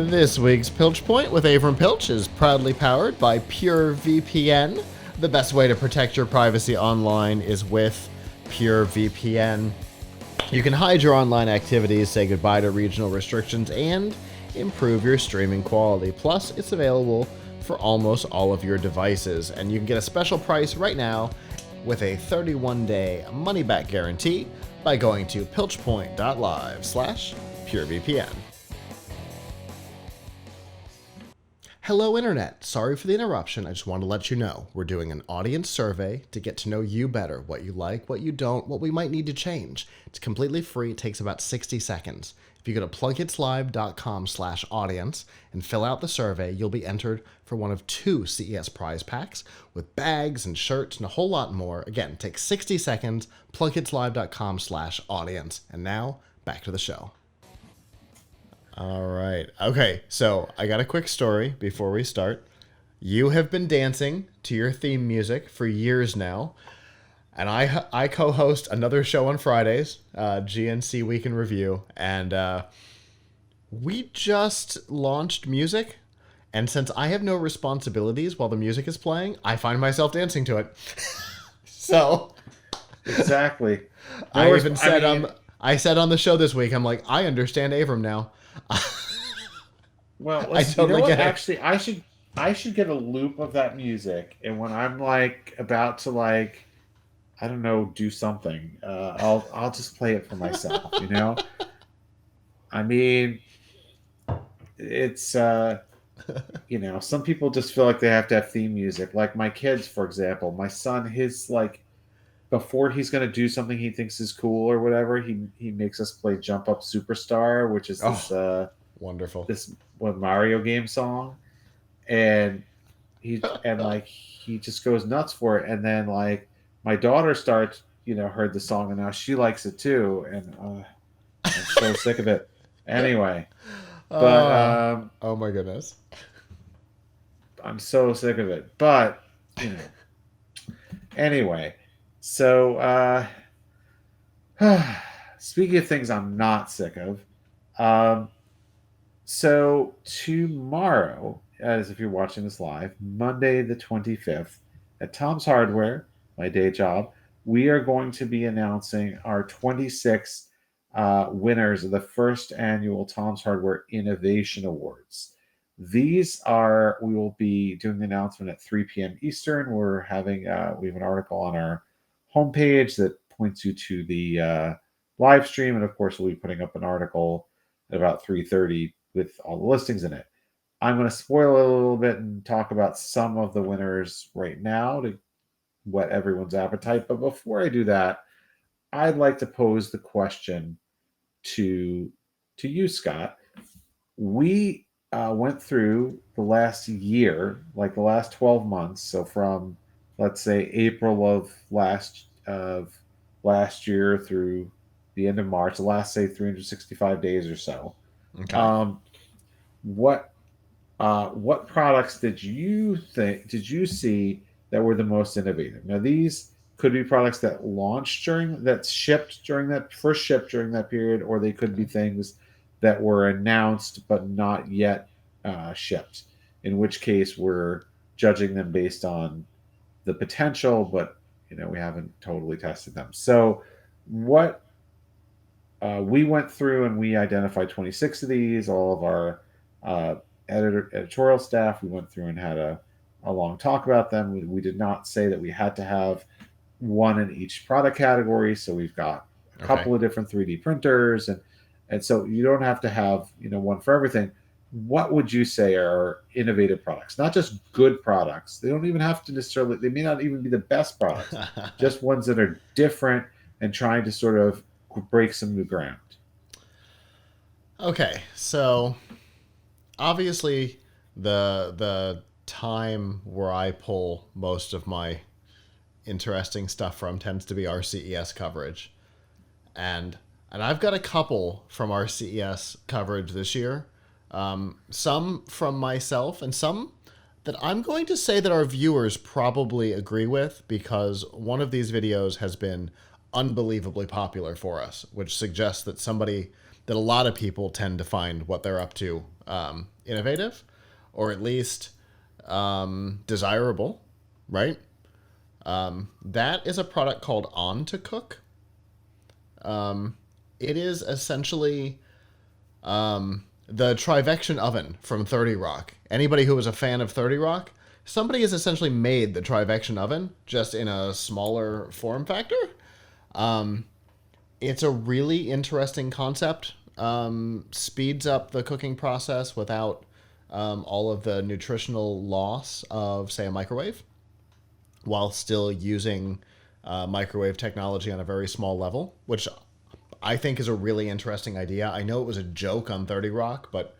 This week's Piltch Point with Avram Piltch is proudly powered by PureVPN. The best way to protect your privacy online is with PureVPN. You can hide your online activities, say goodbye to regional restrictions, and improve your streaming quality. Plus, it's available for almost all of your devices, and you can get a special price right now with a 31-day money-back guarantee by going to pilchpoint.live/PureVPN. Hello, Internet. Sorry for the interruption. I just want to let you know we're doing an audience survey to get to know you better, what you like, what you don't, what we might need to change. It's completely free. It takes about 60 seconds. If you go to PLUGHITZlive.com/audience and fill out the survey, you'll be entered for one of 2 CES prize packs with bags and shirts and a whole lot more. Again, it takes 60 seconds, PLUGHITZlive.com/audience. And now, back to the show. All right. Okay, so I got a quick story before we start. You have been dancing to your theme music for years now, and I co-host another show on Fridays, GNC Week in Review, and we just launched music, and since I have no responsibilities while the music is playing, I find myself dancing to it. So exactly. I said on the show this week, I'm like, I understand Avram now. Well, I totally get it. Actually, I should get a loop of that music, and when I'm like about to I don't know, do something, I'll just play it for myself. You know, I mean, it's some people just feel like they have to have theme music. Like my kids, for example, my son, his before he's going to do something he thinks is cool or whatever, he makes us play Jump Up Superstar, which is this wonderful, this one Mario game song, and he just goes nuts for it. And then my daughter starts, heard the song, and now she likes it too, and I'm so sick of it. Anyway, but oh my goodness, I'm so sick of it. But anyway. So, speaking of things I'm not sick of, so tomorrow, as if you're watching this live, Monday the 25th, at Tom's Hardware, my day job, we are going to be announcing our 26 winners of the first annual Tom's Hardware Innovation Awards. We will be doing the announcement at 3 p.m. Eastern. We have an article on our homepage that points you to the live stream, and of course we'll be putting up an article at about 3:30 with all the listings in it. I'm going to spoil it a little bit and talk about some of the winners right now to whet everyone's appetite. But before I do that, I'd like to pose the question to you, Scott. We went through the last year, like the last 12 months, so from let's say April of last year through the end of March, the last, say, 365 days or so. Okay. What products did you see that were the most innovative? Now, these could be products that shipped during that period, or they could be things that were announced but not yet shipped, in which case we're judging them based on the potential, but we haven't totally tested them. So what we went through, and we identified 26 of these. All of our editorial staff, we went through and had a long talk about them. We did not say that we had to have one in each product category, so we've got a couple of different 3D printers, and so you don't have to have one for everything. What would you say are innovative products? Not just good products. They don't even have to necessarily, they may not even be the best products, just ones that are different and trying to sort of break some new ground. Okay, so obviously the time where I pull most of my interesting stuff from tends to be our CES coverage. And I've got a couple from our CES coverage this year. Some from myself and some that I'm going to say that our viewers probably agree with, because one of these videos has been unbelievably popular for us, which suggests that somebody that a lot of people tend to find what they're up to innovative, or at least desirable, right? That is a product called On to Cook. It is essentially the Trivection oven from 30 Rock. Anybody who was a fan of 30 Rock, somebody has essentially made the Trivection oven just in a smaller form factor. It's a really interesting concept. Speeds up the cooking process without all of the nutritional loss of, say, a microwave, while still using microwave technology on a very small level, which I think is a really interesting idea. I know it was a joke on 30 Rock, but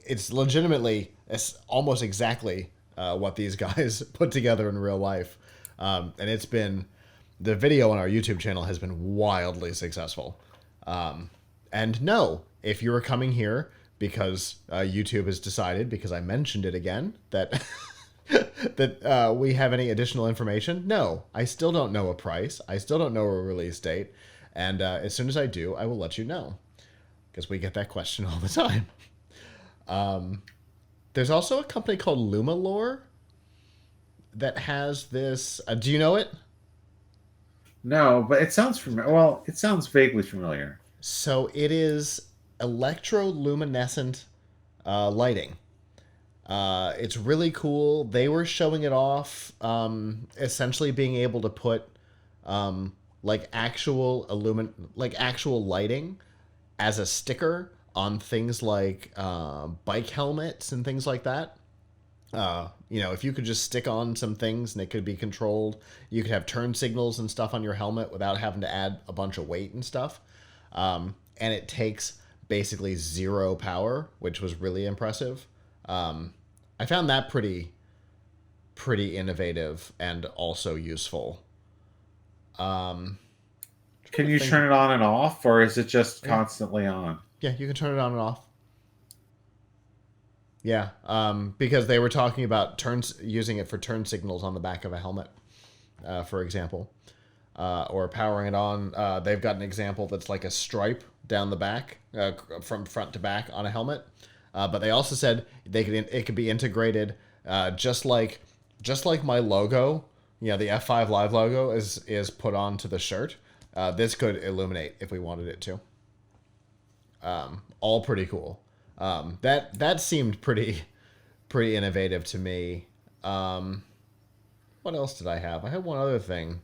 it's legitimately, it's almost exactly what these guys put together in real life. And it's been, the video on our YouTube channel has been wildly successful. And no, if you were coming here because YouTube has decided, because I mentioned it again, that that we have any additional information, no, I still don't know a price. I still don't know a release date. And as soon as I do, I will let you know, because we get that question all the time. There's also a company called Lumalore that has this. Do you know it? No, but it sounds familiar. Well, it sounds vaguely familiar. So it is electroluminescent lighting. It's really cool. They were showing it off, essentially being able to put like actual lighting as a sticker on things like bike helmets and things like that. If you could just stick on some things and it could be controlled, you could have turn signals and stuff on your helmet without having to add a bunch of weight and stuff. And it takes basically zero power, which was really impressive. I found that pretty innovative and also useful. Can you turn it on and off, or is it just constantly on? Yeah, you can turn it on and off. Yeah, because they were talking about using it for turn signals on the back of a helmet, for example, or powering it on. They've got an example that's like a stripe down the back, from front to back on a helmet. But they also said it could be integrated, just like my logo. The F5 Live logo is put onto the shirt. This could illuminate if we wanted it to. All pretty cool. That seemed pretty innovative to me. What else did I have? I had one other thing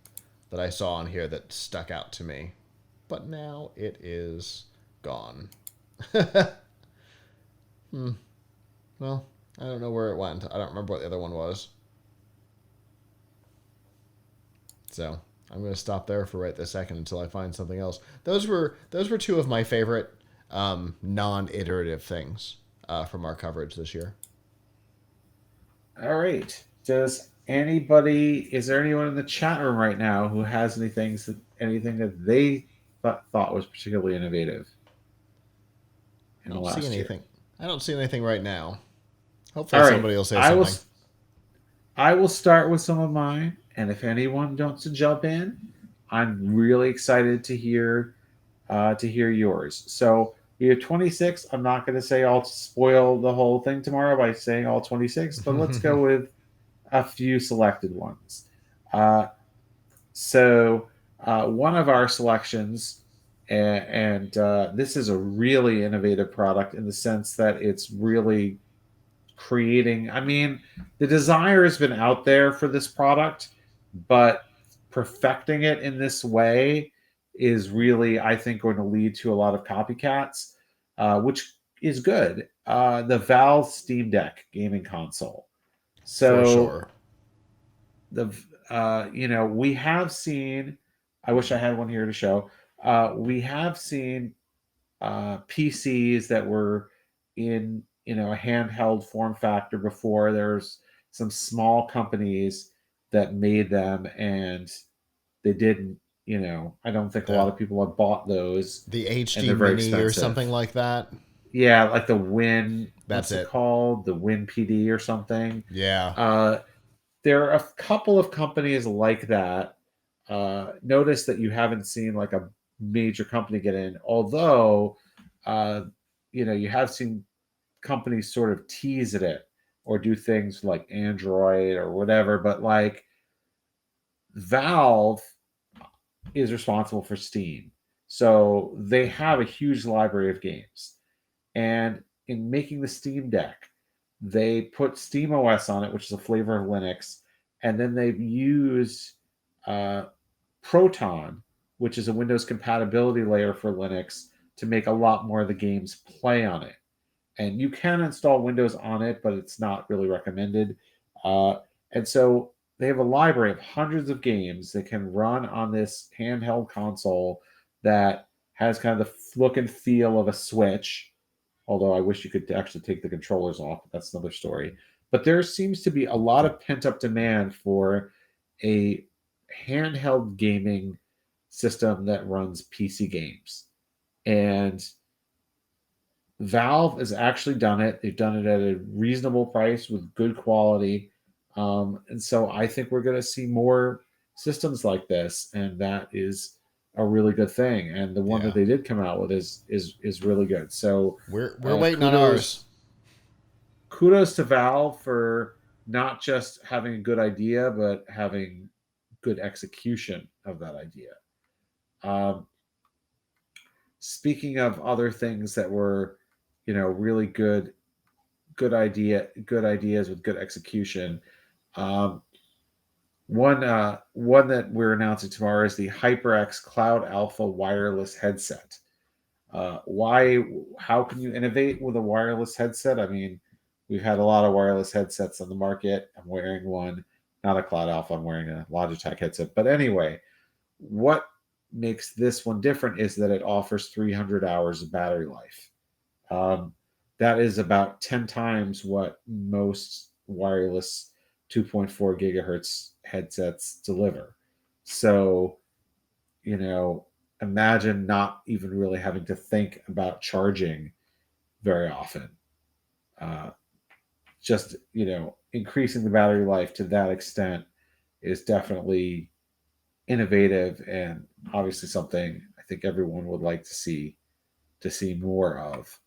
that I saw on here that stuck out to me, but now it is gone. Well, I don't know where it went. I don't remember what the other one was. So I'm going to stop there for right this second until I find something else. Those were two of my favorite non-iterative things from our coverage this year. All right. Is there anyone in the chat room right now who has anything that they thought was particularly innovative in the last year? I don't see anything right now. Hopefully somebody will say something. I will start with some of mine, and if anyone wants to jump in, I'm really excited to hear yours. So we have 26. I'm not going to say I'll spoil the whole thing tomorrow by saying all 26, but let's go with a few selected ones. One of our selections, and this is a really innovative product in the sense that it's really creating. I mean, the desire has been out there for this product, but perfecting it in this way is really, I think, going to lead to a lot of copycats, which is good. The Valve Steam Deck gaming console. So, for sure. We have seen. I wish I had one here to show. We have seen PCs that were in a handheld form factor before. There's some small companies that made them, and they didn't. I don't think a lot of people have bought those. The HD Mini or something like that. Yeah, like the Win. That's it called, the Win PD or something. Yeah. There are a couple of companies like that. Notice that you haven't seen like a major company get in, although uh, you have seen companies sort of tease at it or do things like Android or whatever, but like Valve is responsible for Steam. So they have a huge library of games. And in making the Steam Deck, they put Steam OS on it, which is a flavor of Linux, and then they've used uh, Proton, which is a Windows compatibility layer for Linux, to make a lot more of the games play on it. And you can install Windows on it, but it's not really recommended. Uh, and so they have a library of hundreds of games that can run on this handheld console that has kind of the look and feel of a Switch. Although I wish you could actually take the controllers off, but that's another story. But there seems to be a lot of pent up demand for a handheld gaming system that runs PC games. And Valve has actually done it. They've done it at a reasonable price with good quality. And so I think we're going to see more systems like this, and that is a really good thing. And the one that Yeah. they did come out with is really good. So We're waiting on ours. kudos to Valve for not just having a good idea, but having good execution of that idea. Um, Speaking of other things that were, really good ideas with good execution. Um, one that we're announcing tomorrow is the HyperX Cloud Alpha wireless headset. Why? How can you innovate with a wireless headset? I mean, we've had a lot of wireless headsets on the market. I'm wearing one, not a Cloud Alpha. I'm wearing a Logitech headset. But anyway, what makes this one different is that it offers 300 hours of battery life. Um, that is about 10 times what most wireless 2.4 gigahertz headsets deliver. So, you know, imagine not even really having to think about charging very often. Uh, just, increasing the battery life to that extent is definitely innovative and obviously something I think everyone would like to see more of.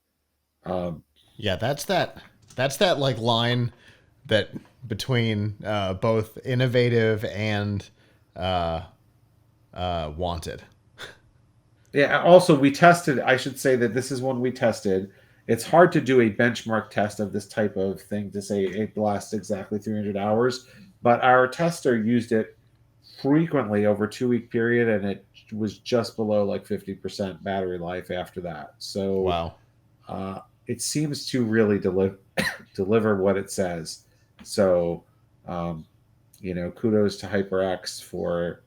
Um, Yeah, that's that like line that between both innovative and uh, wanted. Yeah. Also, we tested. I should say that this is one we tested. It's hard to do a benchmark test of this type of thing to say it lasts exactly 300 hours, but our tester used it frequently over a 2 week period, and it was just below like 50% battery life after that. So Wow. it seems to really deliver what it says. So, um, kudos to HyperX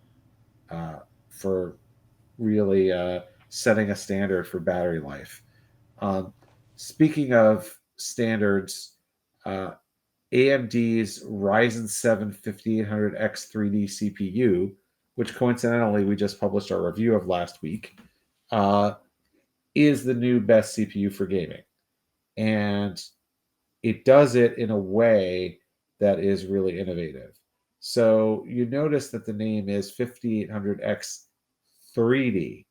uh, for really setting a standard for battery life. Um, Speaking of standards, uh, AMD's Ryzen 7 5800X 3D CPU, which coincidentally we just published our review of last week, uh, is the new best CPU for gaming. And it does it in a way that is really innovative. So you notice that the name is 5800X 3D.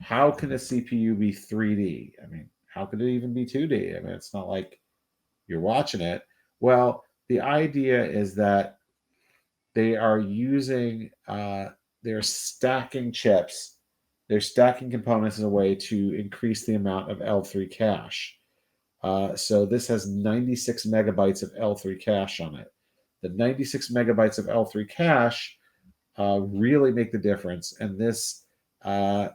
How can a CPU be 3D? I mean, how could it even be 2D? I mean, it's not like you're watching it. Well, the idea is that they are they're stacking chips, they're stacking components in a way to increase the amount of L3 cache. So this has 96 megabytes of L3 cache on it. The 96 megabytes of L3 cache really make the difference, and this uh,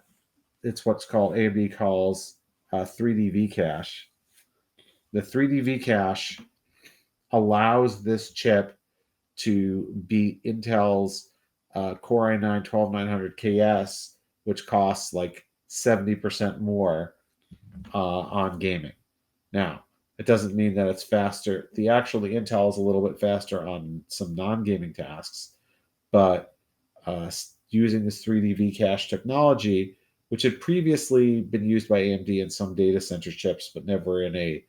it's what's called AMD calls 3D V cache. The 3D V cache allows this chip to beat Intel's Core i9 12900KS, which costs like 70% more on gaming. Now, it doesn't mean that it's faster. The Intel is a little bit faster on some non-gaming tasks, but using this 3D V-cache technology, which had previously been used by AMD in some data center chips, but never in a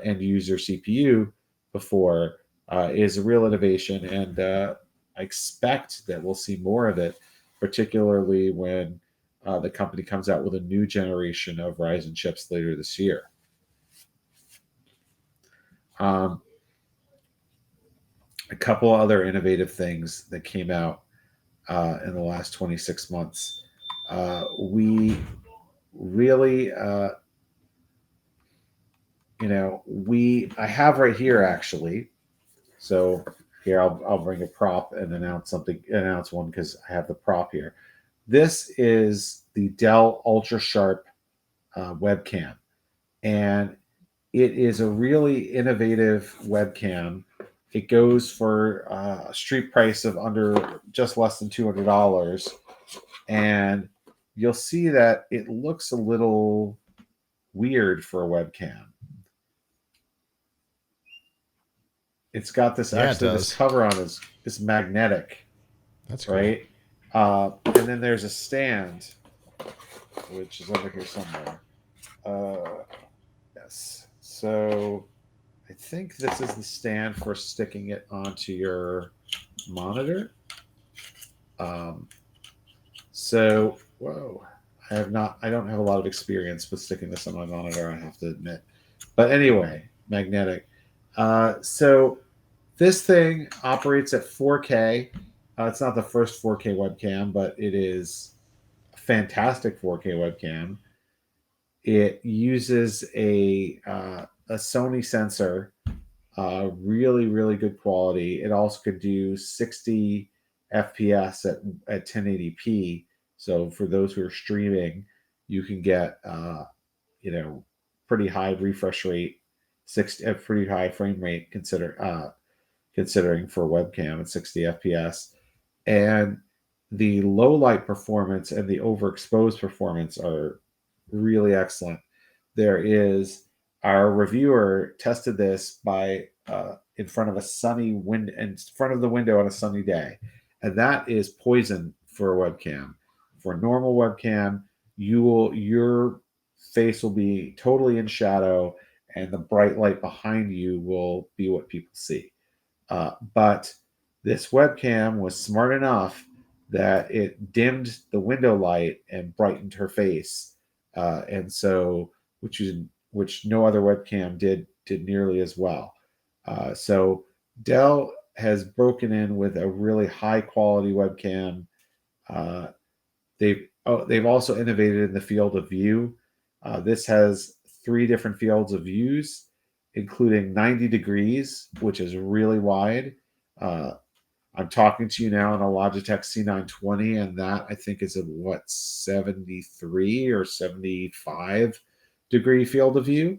end user CPU before, is a real innovation, and I expect that we'll see more of it, particularly when the company comes out with a new generation of Ryzen chips later this year. Um, a couple other innovative things that came out in the last 26 months. We really, I have right here actually. So here I'll bring a prop and announce one because I have the prop here. This is the Dell UltraSharp webcam, and it is a really innovative webcam. It goes for a street price of under just less than $200, and you'll see that it looks a little weird for a webcam. It's got this this cover on is magnetic. That's cool. Right. And then there's a stand, which is over here somewhere. Yes. So I think this is the stand for sticking it onto your monitor. So, whoa, I don't have a lot of experience with sticking this on my monitor, I have to admit. But anyway, magnetic. So this thing operates at 4K. It's not the first 4K webcam, but it is a fantastic 4K webcam. It uses a Sony sensor, really, really good quality. It also could do 60 FPS at 1080p. So for those who are streaming, you can get pretty high refresh rate, pretty high frame rate considering for a webcam at 60 FPS. And the low light performance and the overexposed performance are really excellent. Our reviewer tested this by in front of the window on a sunny day, and that is poison for a webcam. For a normal webcam, your face will be totally in shadow, and the bright light behind you will be what people see. But this webcam was smart enough that it dimmed the window light and brightened her face, and so which no other webcam did nearly as well. So Dell has broken in with a really high quality webcam. They've also innovated in the field of view. This has 3 different fields of views, including 90 degrees, which is really wide. I'm talking to you now on a Logitech C920, and that I think is a 73 or 75 degree field of view.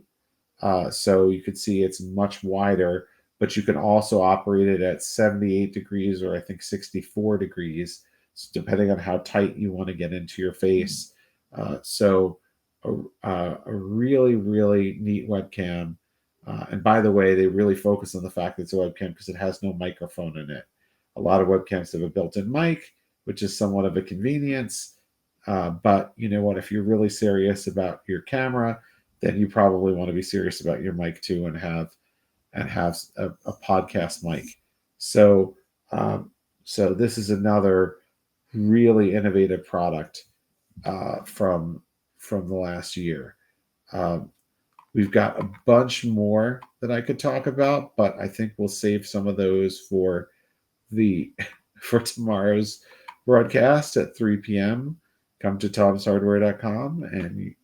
So you could see it's much wider, but you can also operate it at 78 degrees or I think 64 degrees, depending on how tight you want to get into your face. So a really, really neat webcam. And by the way, they really focus on the fact that it's a webcam because it has no microphone in it. A lot of webcams have a built-in mic, which is somewhat of a convenience. But you know what? If you're really serious about your camera, then you probably want to be serious about your mic too, and have a podcast mic. So this is another really innovative product from the last year. We've got a bunch more that I could talk about, but I think we'll save some of those for tomorrow's broadcast at 3 p.m. Come to tomshardware.com and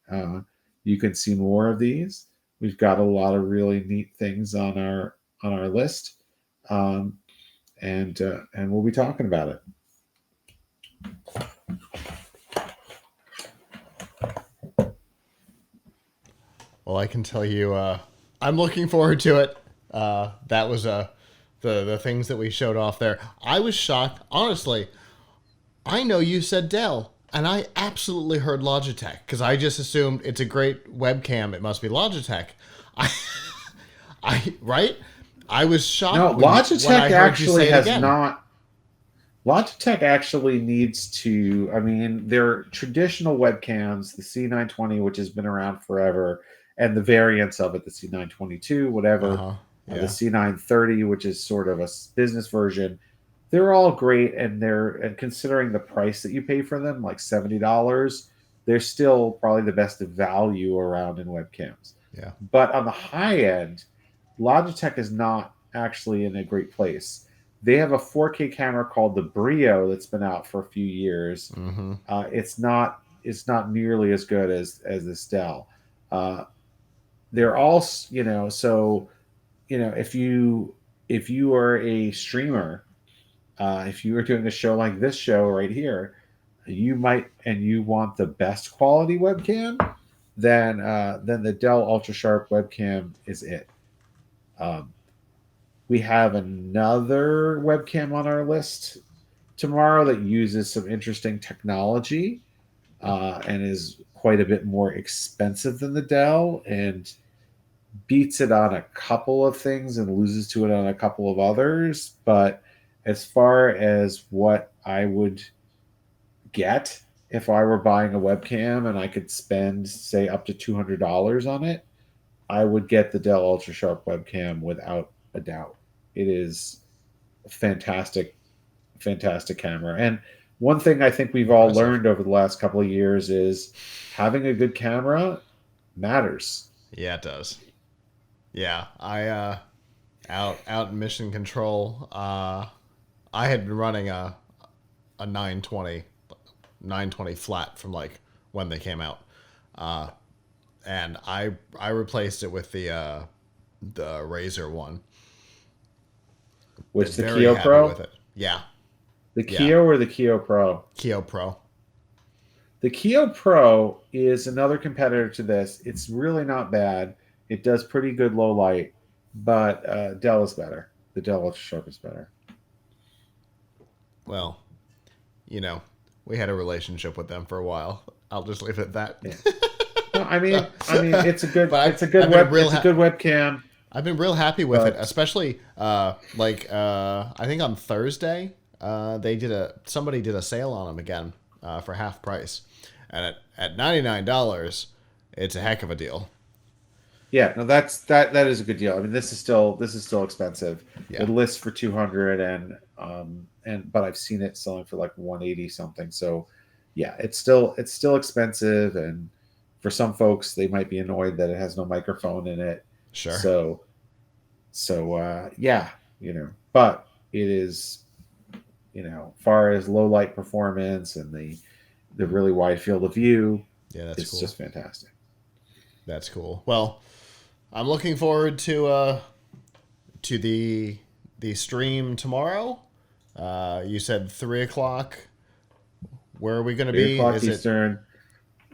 you can see more of these. We've got a lot of really neat things on our list, and we'll be talking about it. Well, I can tell you, I'm looking forward to it. That was the things that we showed off there. I was shocked, honestly. I know you said Dell, and I absolutely heard Logitech because I just assumed it's a great webcam. It must be Logitech. Right? I was shocked. No, Logitech actually has again. not. Logitech actually needs to. I mean, their traditional webcams, the C920, which has been around forever, and the variants of it, the C922, whatever, the C930, which is sort of a business version, they're all great, and considering the price that you pay for them, like $70, they're still probably the best value around in webcams. Yeah. But on the high end, Logitech is not actually in a great place. They have a 4K camera called the Brio that's been out for a few years. Mm-hmm. It's not nearly as good as this Dell. Uh, they're all, so if you are a streamer, if you are doing a show like this show right here, you might, and you want the best quality webcam, then the Dell UltraSharp webcam is it. Um, we have another webcam on our list tomorrow that uses some interesting technology, and is quite a bit more expensive than the Dell, and beats it on a couple of things and loses to it on a couple of others. But as far as what I would get if I were buying a webcam and I could spend, say, up to $200 on it, I would get the Dell UltraSharp webcam without a doubt. It is a fantastic, fantastic camera. And one thing I think we've all Impressive. learned over the last couple of years is having a good camera matters. Yeah, it does. Yeah, I out in mission control. I had been running a 920 flat from like when they came out, and I replaced it with the Razer one. Which, the Very Keo happy Pro? with it. Yeah, The yeah. Keo or the Keo Pro? Keo Pro. The Keo Pro is another competitor to this. It's really not bad. It does pretty good low light, but Dell is better. The Dell UltraSharp is better. Well, we had a relationship with them for a while. I'll just leave it at that. Yeah. No, it's a good, But it's a good webcam. I've been real happy with it, But especially I think on Thursday, somebody did a sale on them again for half price, and at $99, it's a heck of a deal. Yeah, no, that is a good deal. I mean, this is still expensive. Yeah. It lists for 200, but I've seen it selling for like 180 something. So yeah, it's still expensive, and for some folks they might be annoyed that it has no microphone in it. Sure. So yeah, but it is, far as low light performance and the really wide field of view, Yeah, that's it's cool. just fantastic. That's cool. Well, I'm looking forward to the stream tomorrow. You said 3:00. Where are we going to 3 be? o'clock Is it Eastern.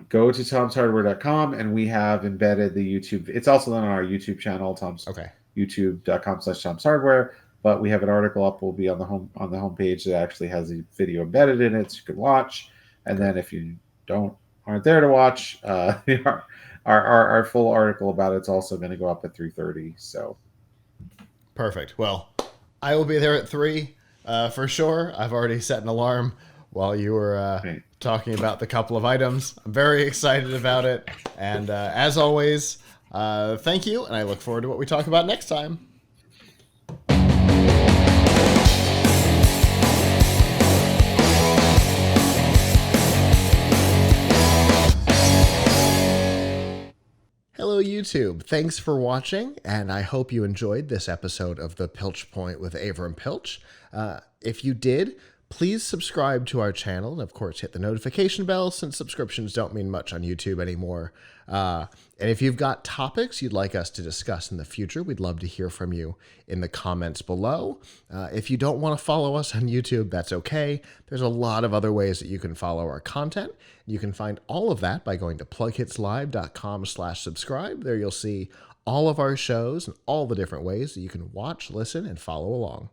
Go to tomshardware.com, and we have embedded the YouTube. It's also on our YouTube channel, okay? youtube.com/tomshardware. But we have an article up. Will be on the homepage that actually has a video embedded in it, so you can watch. And then if you aren't there to watch, our full article about it's also going to go up at 3:30. So Perfect. Well, I will be there at 3 for sure. I've already set an alarm while you were Right. talking about the couple of items. I'm very excited about it. And as always, thank you. And I look forward to what we talk about next time. Hello, YouTube. Thanks for watching, and I hope you enjoyed this episode of The Piltch Point with Avram Piltch. If you did, please subscribe to our channel, and of course hit the notification bell since subscriptions don't mean much on YouTube anymore. And if you've got topics you'd like us to discuss in the future, we'd love to hear from you in the comments below. If you don't want to follow us on YouTube, that's okay. There's a lot of other ways that you can follow our content. You can find all of that by going to plughitslive.com/subscribe. There you'll see all of our shows and all the different ways that you can watch, listen, and follow along.